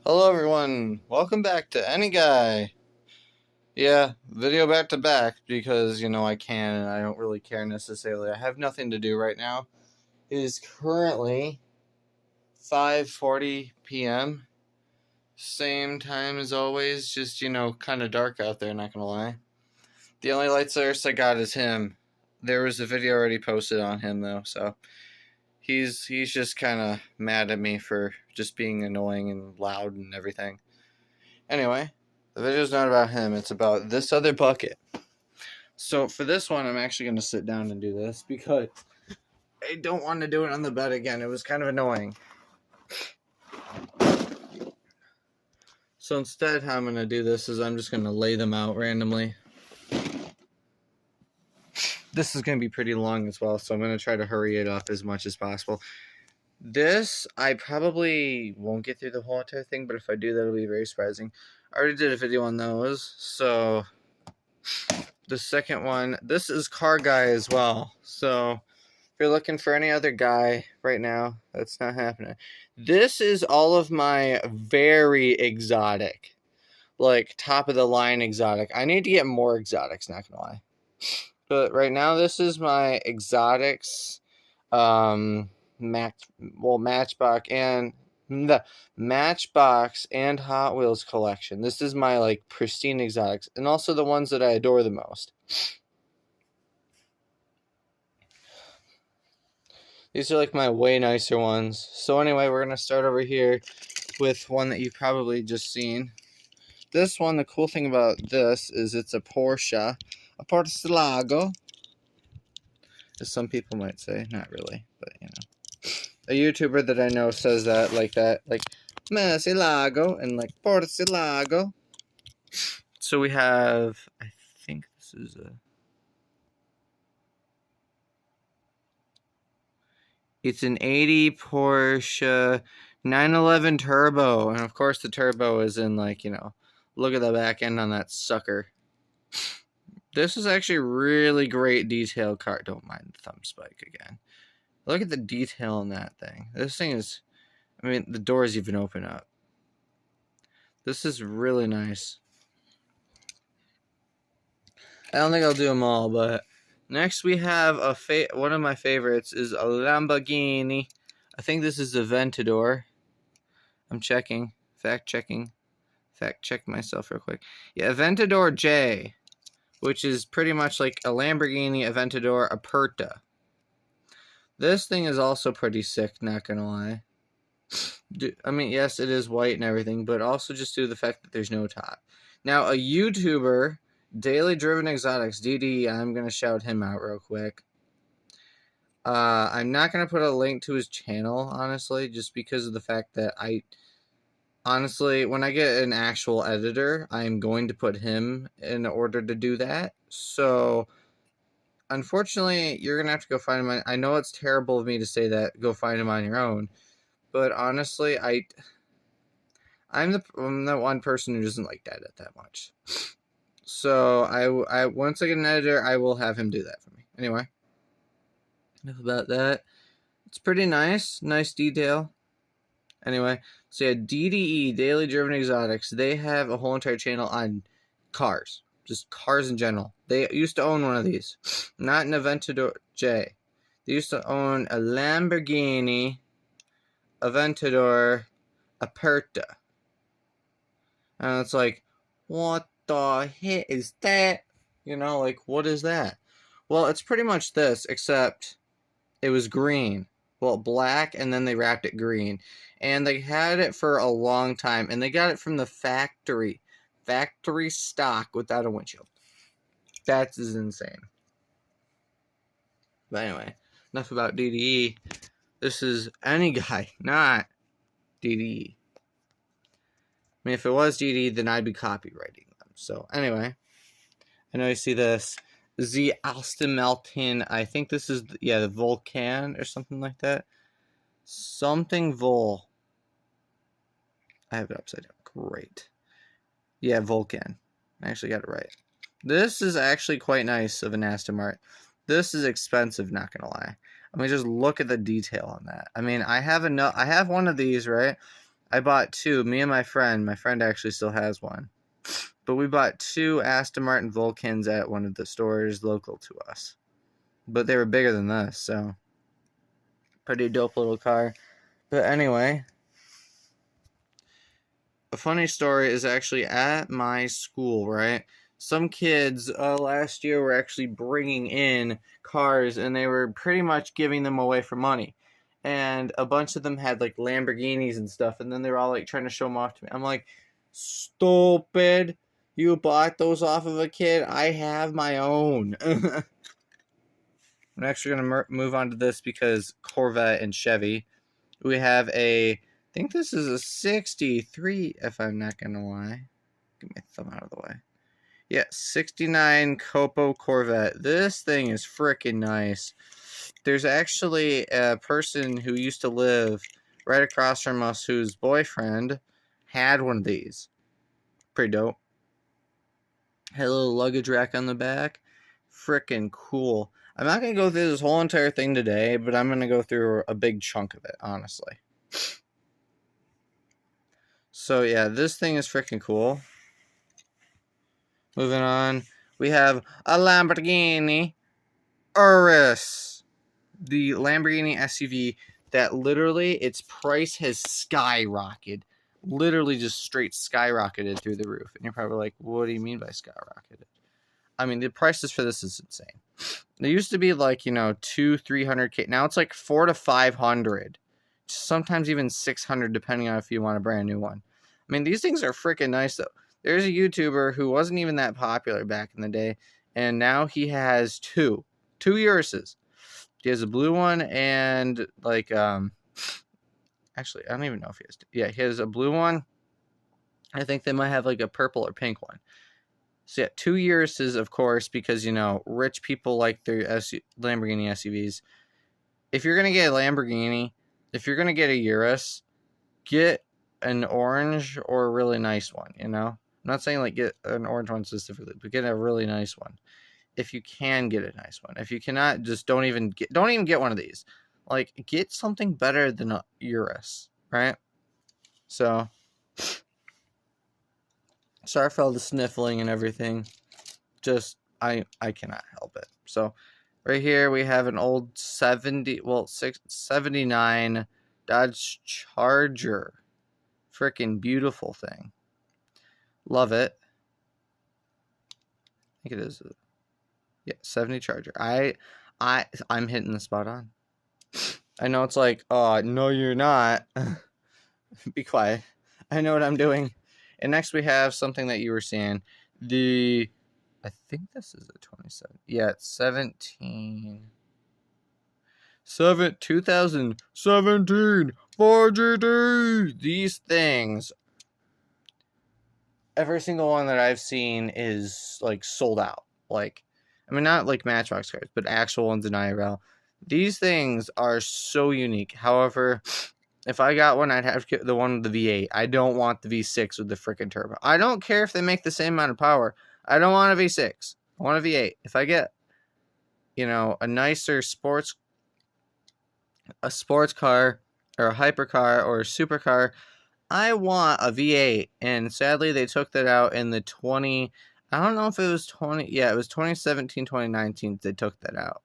Hello everyone, welcome back to Any Guy. Yeah, video back to back because, I can and I don't really care necessarily. I have nothing to do right now. It is currently 5:40 p.m. Same time as always, just, kind of dark out there, not gonna lie. The only light source I got is him. There was a video already posted on him though, so he's just kind of mad at me for just being annoying and loud and everything. Anyway, the video's not about him, it's about this other bucket. So for this one, I'm actually going to sit down and do this because I don't want to do it on the bed again. It was kind of annoying. So instead, how I'm going to do this is I'm just going to lay them out randomly. This is going to be pretty long as well, so I'm going to try to hurry it up as much as possible. This, I probably won't get through the whole entire thing, but if I do, that'll be very surprising. I already did a video on those, so the second one, this is CarGuy as well. So if you're looking for any other guy right now, that's not happening. This is all of my very exotic, like top of the line exotic. I need to get more exotics, not gonna lie. But right now, this is my exotics, Matchbox and the Matchbox and Hot Wheels collection. This is my like pristine exotics, and also the ones that I adore the most. These are like my way nicer ones. So anyway, we're gonna start over here with one that you've probably just seen. This one, the cool thing about this is it's a Porsche, a Portalago, as some people might say. Not really, but you know. A YouTuber that I know says that, like Murcielago and like Portalago. So we have, I think this is it's an 80 Porsche 911 Turbo, and of course the turbo is in like, look at the back end on that sucker. This is actually really great detailed car. Don't mind the thumb spike again. Look at the detail on that thing. This thing is, I mean, the doors even open up. This is really nice. I don't think I'll do them all, but next we have one of my favorites is a Lamborghini. I think this is a Aventador. I'm checking. Fact checking myself real quick. Yeah, Aventador J, which is pretty much like a Lamborghini Aventador Aperta. This thing is also pretty sick, not gonna lie. I mean, yes, it is white and everything, but also just due to the fact that there's no top. Now, a YouTuber, Daily Driven Exotics, DD, I'm gonna shout him out real quick. I'm not gonna put a link to his channel, honestly, just because of the fact that honestly, when I get an actual editor, I'm going to put him in order to do that. So unfortunately, you're going to have to go find him. I know it's terrible of me to say that, go find him on your own. But honestly, I'm the one person who doesn't like to edit that much. So I once I get an editor, I will have him do that for me. Anyway, enough about that. It's pretty nice. Nice detail. Anyway, so yeah, DDE, Daily Driven Exotics, they have a whole entire channel on cars. Just cars in general. They used to own one of these. Not an Aventador J. They used to own a Lamborghini Aventador Aperta. And it's like, what the heck is that? Like, what is that? Well, it's pretty much this, except it was green. Well, black, and then they wrapped it green. And they had it for a long time, and they got it from the factory. Factory stock without a windshield. That is insane. But anyway, enough about DDE. This is Any Guy, not DDE. I mean, if it was DDE, then I'd be copywriting them. So anyway, I know you see this. The Aston Martin, I think this is, the Vulcan or something like that. Something Vol. I have it upside down. Great. Yeah, Vulcan. I actually got it right. This is actually quite nice of an Aston Martin. This is expensive, not gonna lie. I mean, just look at the detail on that. I mean, I have one of these, right? I bought two. Me and my friend actually still has one. But we bought two Aston Martin Vulcans at one of the stores local to us. But they were bigger than this, so pretty dope little car. But anyway, a funny story is actually at my school, right? Some kids last year were actually bringing in cars, and they were pretty much giving them away for money. And a bunch of them had like Lamborghinis and stuff, and then they were all like trying to show them off to me. I'm like, stupid! You bought those off of a kid. I have my own. I'm actually gonna move on to this because Corvette and Chevy. We have I think this is a 63, if I'm not going to lie. Get my thumb out of the way. Yeah, 69 Copo Corvette. This thing is freaking nice. There's actually a person who used to live right across from us whose boyfriend had one of these. Pretty dope. Had a little luggage rack on the back. Freaking cool. I'm not going to go through this whole entire thing today, but I'm going to go through a big chunk of it, honestly. So yeah, this thing is freaking cool. Moving on, we have a Lamborghini Urus. The Lamborghini SUV that literally its price has skyrocketed. Literally just straight skyrocketed through the roof. And you're probably like, what do you mean by skyrocketed? I mean, the prices for this is insane. They used to be like, $200-300K. Now it's like $400 to $500. Sometimes even $600, depending on if you want a brand new one. I mean, these things are freaking nice, though. There's a YouTuber who wasn't even that popular back in the day, and now he has two Uruses. He has a blue one and, like, actually, I don't even know if he has two. Yeah, he has a blue one. I think they might have, like, a purple or pink one. So, yeah, 2 Uruses, of course, because, rich people like their Lamborghini SUVs. If you're going to get a Lamborghini, if you're going to get a Urus, get an orange or a really nice one, I'm not saying, like, get an orange one specifically, but get a really nice one. If you can get a nice one. If you cannot, just don't even get one of these. Like, get something better than a Urus, right? So, sorry for all the sniffling and everything. Just, I cannot help it. So, right here we have an old 79 Dodge Charger. Freaking beautiful thing. Love it. I think it is. Yeah, 70 Charger. I'm hitting the spot on. I know it's like, oh, no, you're not. Be quiet. I know what I'm doing. And next we have something that you were seeing. I think this is a 27. Yeah, it's 2017 Ford GT. These things, every single one that I've seen is like sold out. Like, I mean, not like Matchbox cars, but actual ones in IRL. These things are so unique. However, if I got one, I'd have to get the one with the V8. I don't want the V6 with the freaking turbo. I don't care if they make the same amount of power. I don't want a V6. I want a V8. If I get, a nicer sports car or a hypercar or a supercar, I want a V8. And sadly, they took that out in the I don't know if it was 20. Yeah, it was 2017, 2019. They took that out,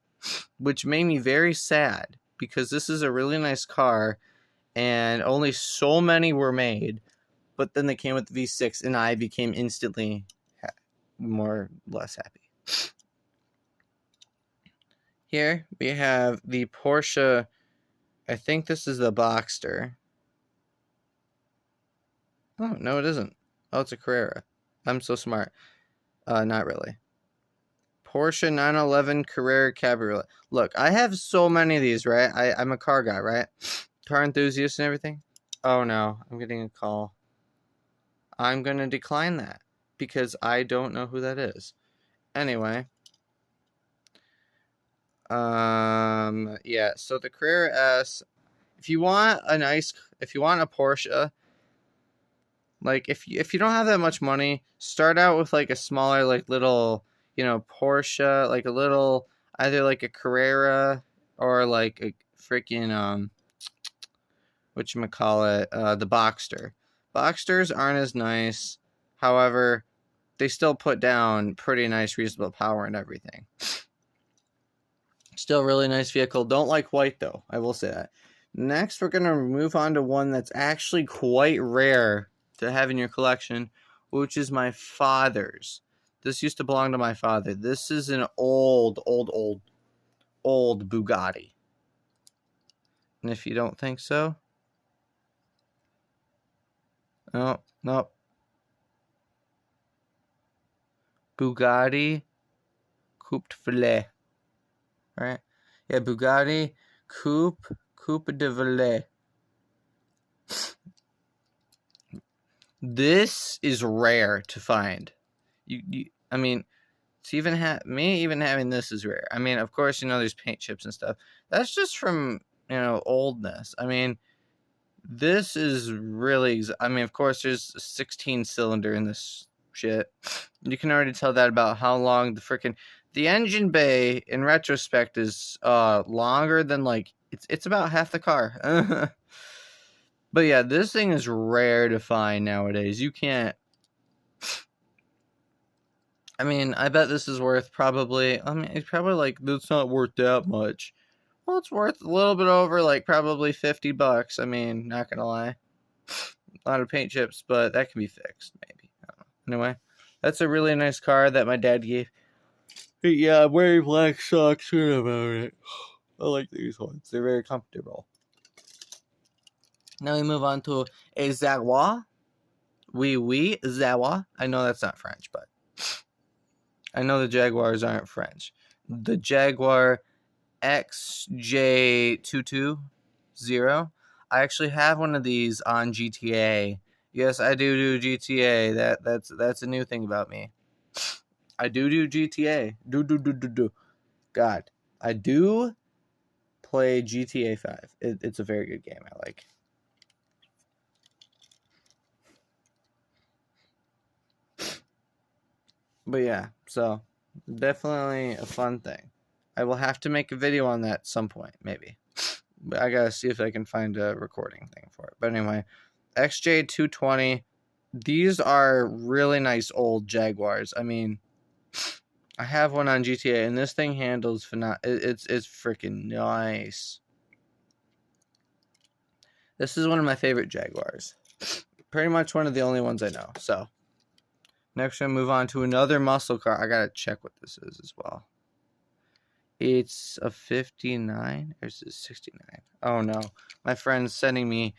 which made me very sad because this is a really nice car and only so many were made. But then they came with the V6 and I became instantly more or less happy. Here we have the Porsche. I think this is the Boxster. Oh, no, it isn't. Oh, it's a Carrera. I'm so smart. Not really. Porsche 911 Carrera Cabriolet. Look, I have so many of these, right? I'm a car guy, right? Car enthusiast and everything. Oh, no. I'm getting a call. I'm going to decline that because I don't know who that is. Anyway. Yeah, so the Carrera S, if you want a Porsche, like if you don't have that much money, start out with like a smaller, like little, Porsche, like a little, either like a Carrera or like a freaking whatchamacallit, the Boxster. Boxsters aren't as nice. However, they still put down pretty nice, reasonable power and everything. Still really nice vehicle. Don't like white, though. I will say that. Next, we're going to move on to one that's actually quite rare to have in your collection, which is my father's. This used to belong to my father. This is an old Bugatti. And if you don't think so... No, no. Bugatti Coupe de Valet. Right? Yeah, Bugatti Coupe de Valet. This is rare to find. I mean, to even having this is rare. I mean, of course, there's paint chips and stuff. That's just from, oldness. I mean, this is really, of course, there's a 16-cylinder in this shit. You can already tell that about how long the engine bay, in retrospect, is longer than, it's about half the car. But yeah, this thing is rare to find nowadays. You can't... I bet this is worth probably... it's probably it's not worth that much. Well, it's worth a little bit over, probably $50. Not gonna lie. A lot of paint chips, but that can be fixed, maybe. I don't know. Anyway, that's a really nice car that my dad gave. Yeah, I'm wearing black socks. Heard about it. I like these ones. They're very comfortable. Now we move on to a Jaguar. Oui, Jaguar. I know that's not French, but I know the Jaguars aren't French. The Jaguar XJ220. I actually have one of these on GTA. Yes, I do GTA. That's a new thing about me. I do GTA. Do. God, I do play GTA 5. It's a very good game. I like. But yeah, so definitely a fun thing. I will have to make a video on that at some point, maybe. But I gotta see if I can find a recording thing for it. But anyway, XJ220. These are really nice old Jaguars. I have one on GTA, and this thing handles it's freaking nice. This is one of my favorite Jaguars. Pretty much one of the only ones I know. So next, I move on to another muscle car. I gotta check what this is as well. It's a 59 or is it 69? Oh no, my friend's sending me.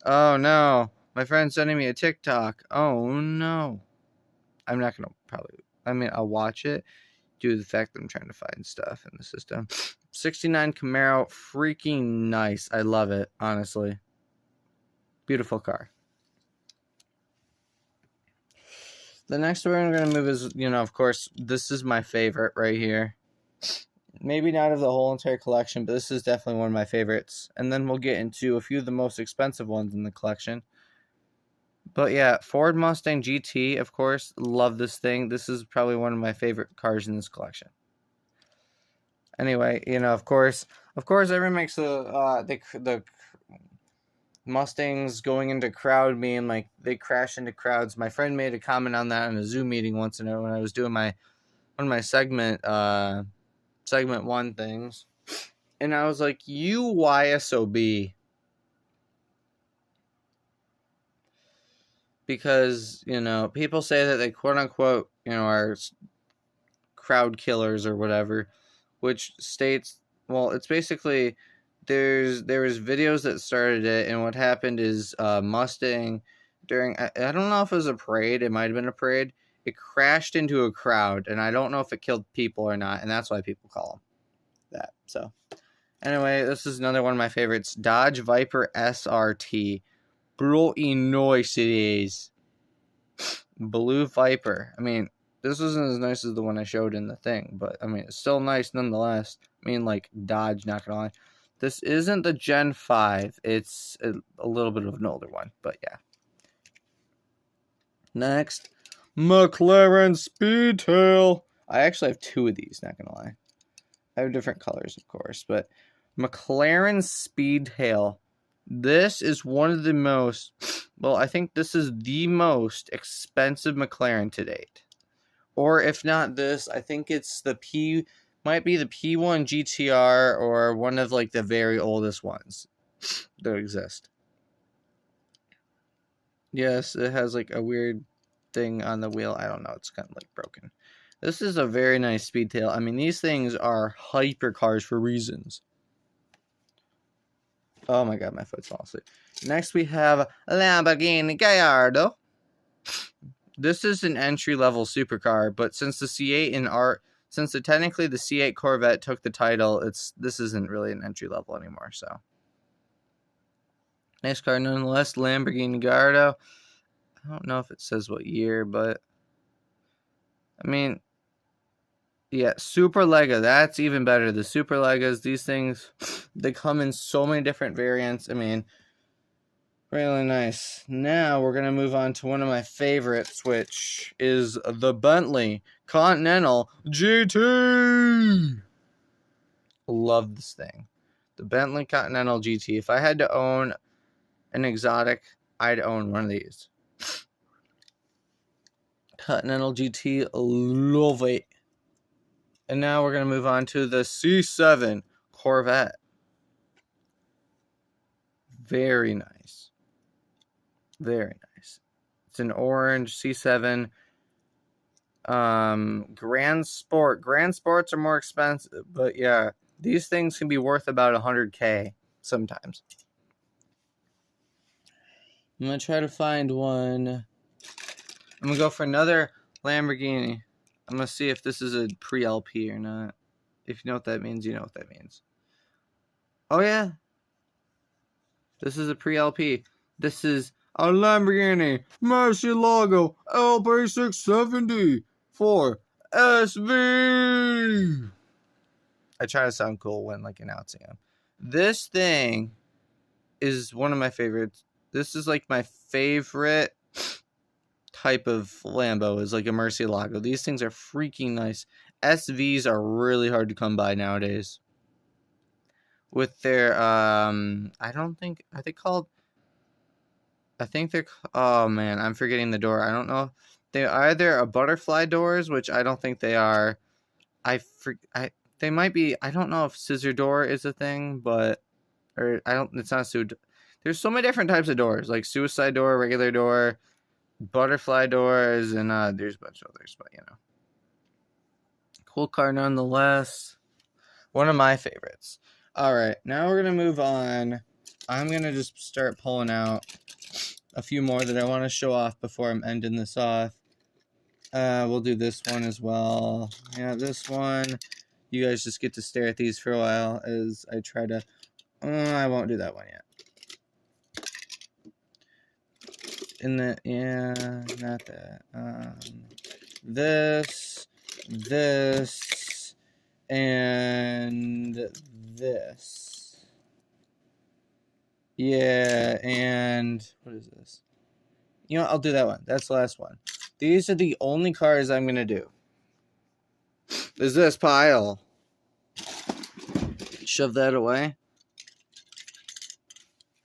Oh no, my friend's sending me a TikTok. Oh no, I'm not gonna I'll watch it due to the fact that I'm trying to find stuff in the system. 69 Camaro, freaking nice. I love it, honestly. Beautiful car. The next one I'm going to move is, of course, this is my favorite right here. Maybe not of the whole entire collection, but this is definitely one of my favorites. And then we'll get into a few of the most expensive ones in the collection. But yeah, Ford Mustang GT, of course. Love this thing. This is probably one of my favorite cars in this collection. Anyway, of course, everyone makes the Mustangs going into crowd meme, they crash into crowds. My friend made a comment on that in a Zoom meeting once when I was doing one of my segment 1 things, and I was like, you YSOB, because people say that they quote unquote are crowd killers or whatever, which states, well, it's basically there was videos that started it, and what happened is Mustang during, I don't know if it was a parade, it might have been a parade, it crashed into a crowd, and I don't know if it killed people or not, and that's why people call them that. So anyway, this is another one of my favorites, Dodge Viper SRT. Bro, nice it is. Blue Viper. This isn't as nice as the one I showed in the thing, but it's still nice nonetheless. Dodge, not gonna lie. This isn't the Gen 5. It's a little bit of an older one, but yeah. Next, McLaren Speedtail. I actually have 2 of these, not gonna lie. I have different colors, of course, but McLaren Speedtail. This is one of the most, well, I think this is the most expensive McLaren to date. Or if not this, I think it's might be the P1 GTR or one of like the very oldest ones that exist. Yes, it has like a weird thing on the wheel. I don't know. It's kind of like broken. This is a very nice Speedtail. I mean, these things are hypercars for reasons. Oh my god, my foot's falling asleep. Next we have Lamborghini Gallardo. This is an entry-level supercar, but since the C8 technically the C8 Corvette took the title, this isn't really an entry level anymore. So nice car nonetheless, Lamborghini Gallardo. I don't know if it says what year, but I mean, yeah, Super Lega. That's even better. The Super Legas, these things, they come in so many different variants. I mean, really nice. Now we're going to move on to one of my favorites, which is the Bentley Continental GT. Love this thing. The Bentley Continental GT. If I had to own an exotic, I'd own one of these. Continental GT. Love it. And now we're going to move on to the C7 Corvette. Very nice. Very nice. It's an orange C7. Grand Sport. Grand Sports are more expensive, but yeah, these things can be worth about $100K sometimes. I'm going to try to find one. I'm going to go for another Lamborghini. I'm going to see if this is a pre-LP or not. If you know what that means, you know what that means. Oh, yeah. This is a pre-LP. This is a Lamborghini Murcielago LP670 for SV. I try to sound cool when like announcing them. This thing is one of my favorites. This is like my favorite type of Lambo is like a Murcielago. These things are freaking nice. SVs are really hard to come by nowadays. With their oh man, I'm forgetting the door. I don't know. They're either a butterfly doors, which I don't think they are. They might be. I don't know if scissor door is a thing, but it's not there's so many different types of doors, like suicide door, regular door, butterfly doors, and there's a bunch of others, but you know. Cool car nonetheless. One of my favorites. Alright, now we're going to move on. I'm going to just start pulling out a few more that I want to show off before I'm ending this off. We'll do this one as well. Yeah, this one. You guys just get to stare at these for a while as I try to... I won't do that one yet. Yeah, not that. This, and this. Yeah, and what is this? You know, I'll do that one. That's the last one. These are the only cars I'm going to do. Is this pile. Shove that away.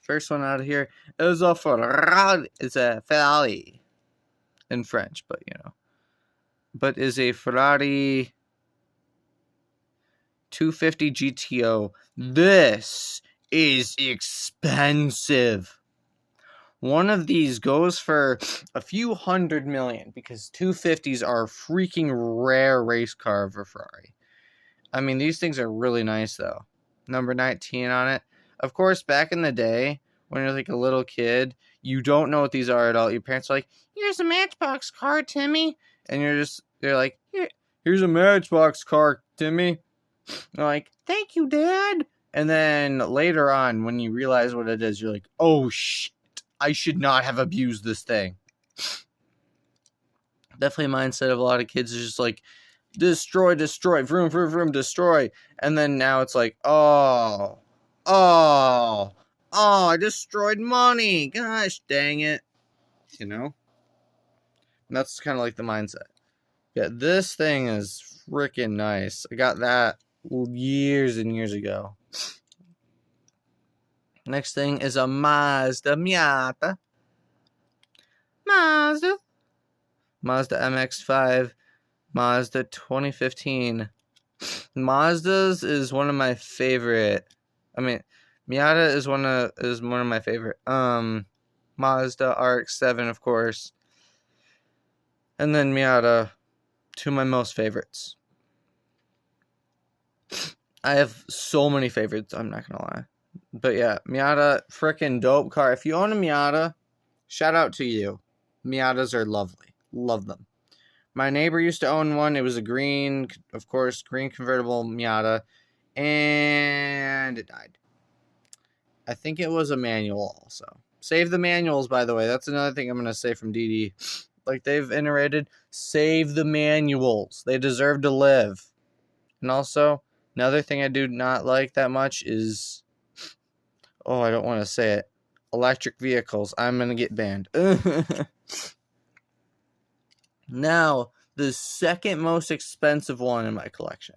First one out of here is a Ferrari. It's a Ferrari in French, but you know. But is a Ferrari 250 GTO. This is expensive. One of these goes for a few $100 million because 250s are a freaking rare race car of a Ferrari. I mean, these things are really nice though. Number 19 on it. Of course, back in the day, when you're like a little kid, you don't know what these are at all. Your parents are like, "Here's a Matchbox car, Timmy," and they're like, "Here's a Matchbox car, Timmy." They're like, "Thank you, Dad." And then later on, when you realize what it is, you're like, "Oh shit, I should not have abused this thing." Definitely a mindset of a lot of kids is just like, destroy, vroom, vroom, vroom, destroy. And then now it's like, oh, I destroyed money. Gosh, dang it. You know? And that's kind of like the mindset. Yeah, this thing is freaking nice. I got that years and years ago. Next thing is a Mazda Miata. Mazda MX-5, Mazda 2015. Mazda's is one of my favorite. I mean, Miata is one of my favorite. Mazda RX-7, of course, and then Miata, two of my most favorites. I have so many favorites, I'm not gonna lie. But yeah, Miata, freaking dope car. If you own a Miata, shout out to you. Miatas are lovely. Love them. My neighbor used to own one. It was a green, of course, green convertible Miata. And it died. I think it was a manual also. Save the manuals, by the way. That's another thing I'm going to say from DD. Like they've iterated, save the manuals. They deserve to live. And also, another thing I do not like that much is, oh, I don't want to say it, electric vehicles. I'm going to get banned. Now, the second most expensive one in my collection.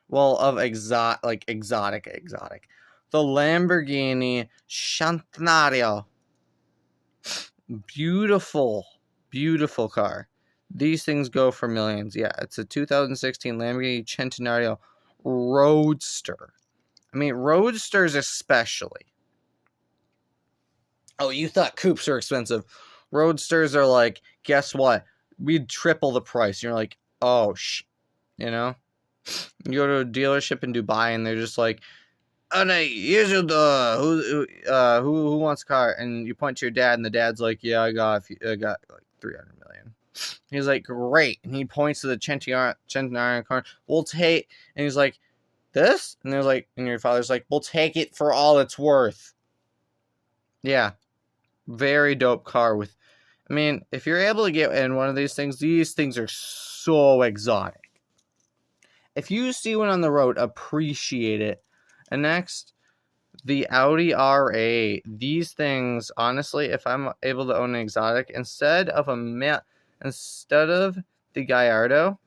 Well, of exotic. The Lamborghini Centenario. Beautiful, beautiful car. These things go for millions. Yeah, it's a 2016 Lamborghini Centenario Roadster. I mean, Roadsters especially. Oh, you thought coupes are expensive. Roadsters are like, guess what? We'd triple the price. You're like, oh, you know? You go to a dealership in Dubai and they're just like, oh, no, here's your who wants a car? And you point to your dad and the dad's like, yeah, I got like 300 million. He's like, great. And he points to the Centenario car. We'll take, and he's like, this? And they're like, and your father's like, we'll take it for all it's worth. Yeah. Very dope car with, I mean, if you're able to get in one of these things are so exotic. If you see one on the road, appreciate it. And next, the Audi R8. These things, honestly, if I'm able to own an exotic, instead of the Gallardo,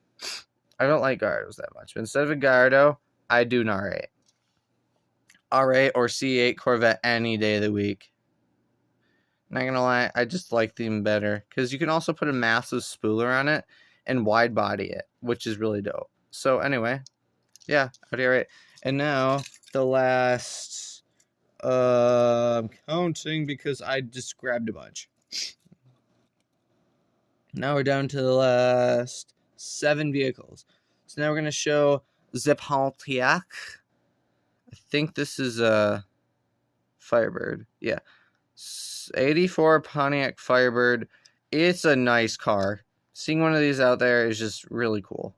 I don't like Gallardos that much, but instead of a Gallardo, I do an R8. R8 or C8 Corvette any day of the week. Not gonna lie, I just like them better because you can also put a massive spooler on it and wide body it, which is really dope. So anyway, yeah, Audi R8. And now the last, I'm counting because I just grabbed a bunch. Now we're down to the last 7 vehicles. So now we're gonna show the Pontiac. I think this is a Firebird. Yeah. 84 Pontiac Firebird. It's a nice car. Seeing one of these out there is just really cool.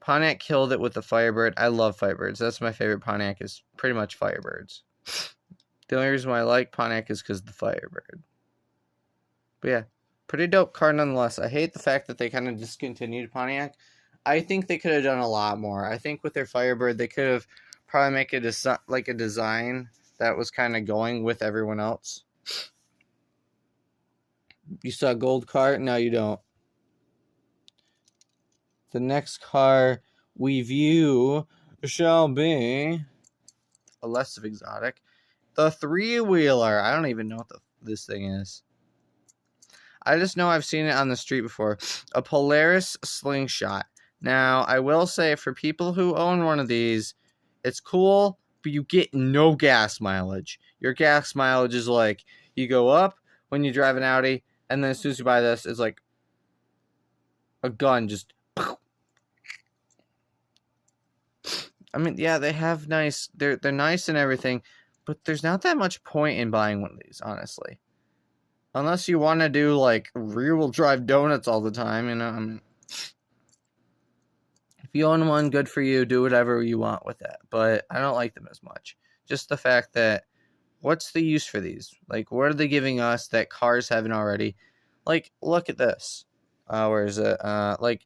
Pontiac killed it with the Firebird. I love Firebirds. That's my favorite Pontiac, is pretty much Firebirds. The only reason why I like Pontiac is because of the Firebird. But yeah, pretty dope car nonetheless. I hate the fact that they kind of discontinued Pontiac. I think they could have done a lot more. I think with their Firebird, they could have probably make a design that was kind of going with everyone else. You saw a gold car? No, you don't. The next car we view shall be a less of exotic. The 3-wheeler. I don't even know what this thing is. I just know I've seen it on the street before. A Polaris Slingshot. Now, I will say, for people who own one of these, it's cool, but you get no gas mileage. Your gas mileage is like, you go up when you drive an Audi, and then as soon as you buy this, it's like a gun just... I mean, yeah, they have nice... They're nice and everything, but there's not that much point in buying one of these, honestly. Unless you want to do, like, rear-wheel drive donuts all the time, you know? I mean, if you own one, good for you. Do whatever you want with that. But I don't like them as much. Just the fact that, what's the use for these? Like, what are they giving us that cars haven't already? Like, look at this. Where is it? Like,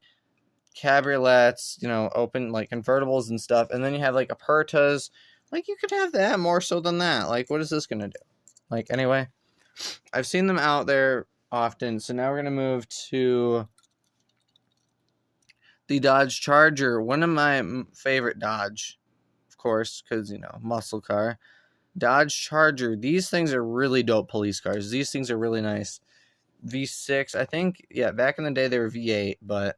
cabriolets, you know, open, like, convertibles and stuff. And then you have, like, Apertas. Like, you could have that more so than that. Like, what is this going to do? Like, anyway, I've seen them out there often. So now we're going to move to the Dodge Charger. One of my favorite Dodge, of course, because, you know, muscle car. Dodge Charger. These things are really dope police cars. These things are really nice. V6, I think, yeah, back in the day they were V8, but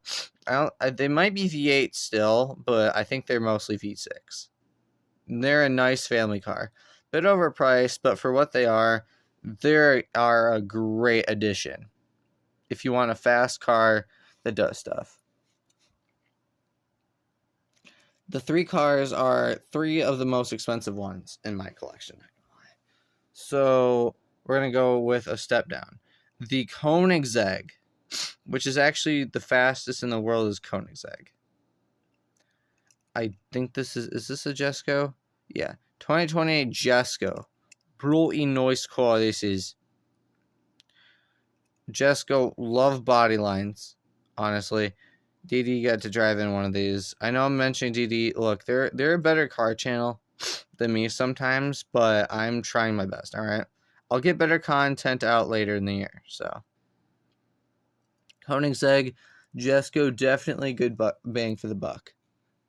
they might be V8 still, but I think they're mostly V6. They're a nice family car. Bit overpriced, but for what they are a great addition if you want a fast car that does stuff. The three cars are three of the most expensive ones in my collection. So we're going to go with a step down. The Koenigsegg, which is actually the fastest in the world, is Koenigsegg. I think this is this a Jesko? Yeah. 2028 Jesko. Bro i noise car this is. Jesko, love body lines, honestly. DD got to drive in one of these. I know I'm mentioning DD. Look, they're a better car channel than me sometimes, but I'm trying my best, all right? I'll get better content out later in the year, so. Koenigsegg, Jesko, definitely good bang for the buck.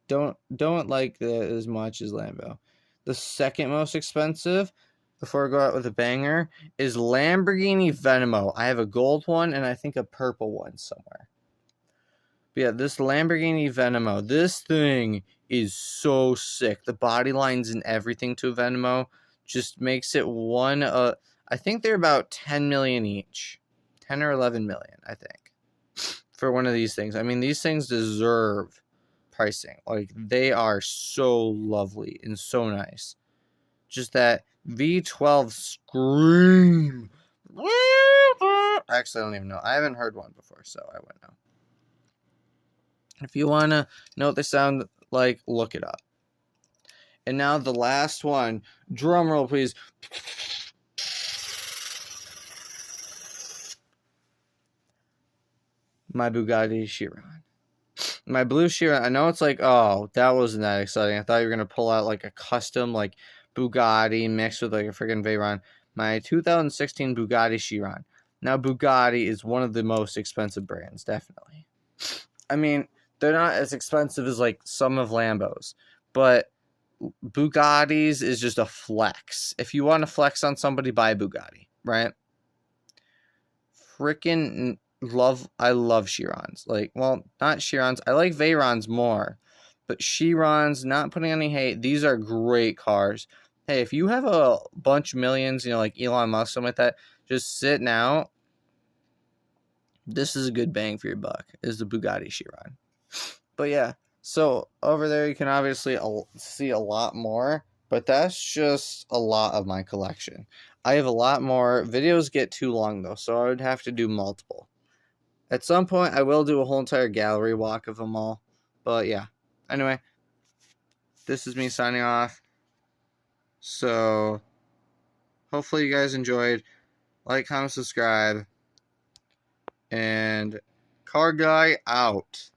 Don't like that as much as Lambo. The second most expensive, before I go out with a banger, is Lamborghini Venimo. I have a gold one and I think a purple one somewhere. But yeah, this Lamborghini Venimo, this thing is so sick. The body lines and everything to a Venimo just makes it one of, I think they're about 10 million each. 10 or 11 million, I think, for one of these things. I mean, these things deserve pricing. Like, they are so lovely and so nice. Just that V12 scream. Actually, I don't even know. I haven't heard one before, so I wouldn't know. If you want to know what they sound like, look it up. And now the last one. Drum roll, please. My Bugatti Chiron. My blue Chiron. I know it's like, oh, that wasn't that exciting. I thought you were going to pull out like a custom like Bugatti mixed with like a freaking Veyron. My 2016 Bugatti Chiron. Now, Bugatti is one of the most expensive brands, definitely. I mean, they're not as expensive as like some of Lambo's, but Bugatti's is just a flex. If you want to flex on somebody, buy a Bugatti, right? Freaking I love Chirons. Like, well, not Chirons. I like Veyrons more, but Chirons, not putting any hate, these are great cars. Hey, if you have a bunch of millions, you know, like Elon Musk, something like that, just sitting out, this is a good bang for your buck, is the Bugatti Chiron. But yeah, so over there you can obviously see a lot more, but that's just a lot of my collection. I have a lot more. Videos get too long though, so I would have to do multiple. At some point, I will do a whole entire gallery walk of them all. But yeah, anyway, this is me signing off. So, hopefully you guys enjoyed. Like, comment, subscribe. And CarGuy out.